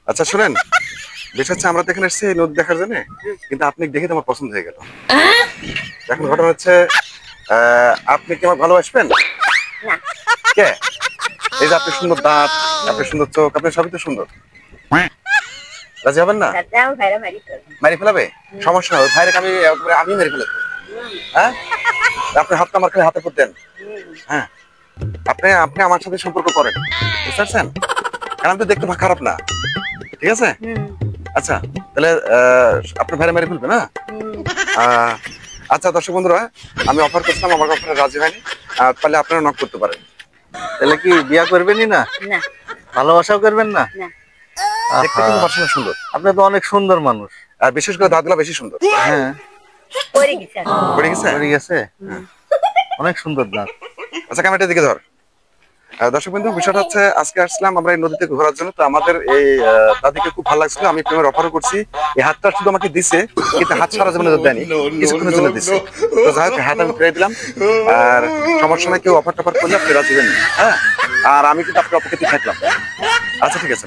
আচ্ছা শুনেন, বিষয় হচ্ছে আমরা তো এখানে এসেছি নদী দেখার জন্য, কিন্তু আপনি দেখে তো আমার পছন্দ হয়ে গেল। এখন ঘটনা হচ্ছে আপনি কি আমার ভালোবাসবেন? না। কে? এই যে আপনি সুন্দর দাঁত, আপনি সুন্দর চোখ, আপনি সবই তো সুন্দর। রাজি হবেন না? দাদাও ভাইরা মারি তো। মারি ফেলাবে? সমস্যা না, ওই ভাইরে আমি মেরে ফেলে দেবো। হ্যাঁ, আপনি হাতটা আমার খালি হাতে দেন। হ্যাঁ, আপনি আপনি আমার সাথে সম্পর্ক করেন, বুঝতে পারছেন? কারণ আমি তো দেখতে খারাপ না, ঠিক আছে? আচ্ছা, তাহলে আপনার ভাইরা মেরে ফেলবে না? আচ্ছা দর্শক বন্ধুরা, আমি অফার করছিলাম, আমার অফারে রাজি হয়নি, তাহলে আপনারা নক করতে পারেন। তাহলে কি বিয়া করবেনই না? না। ভালোবাসাও করবেন না? না। দেখতে কিন্তু পার্সোনাল সুন্দর, আপনি তো অনেক সুন্দর মানুষ। আর বিশেষ করে দাঁতগুলো বেশি সুন্দর। হ্যাঁ, পড়ে গেছে। পড়ে গেছে? পড়ে গেছে? অনেক সুন্দর দাঁত। আচ্ছা ক্যামেরাটার দিকে ধর। দর্শক বন্ধু, বিষয়টা হচ্ছে আজকে আসলাম আমরা এই নদীতে ঘোরার জন্য, তো আমাদের এই দাদিকে খুব ভালো লাগছিল, আমি প্রেমের অফারও করছি। এই হাতটা শুধু আমাকে দিছে, কিন্তু হাত সারা জীবনে দেয়নি, কিছুক্ষণের জন্য দিছে। তো যাই হোক, হাত আমি ফিরে দিলাম। আর সমস্যা নাই, কেউ অফার টফার করলে আপনি রাজি হবেন। হ্যাঁ, আর আমি কিন্তু আপনার অপেক্ষাতেই থাকলাম। আচ্ছা ঠিক আছে।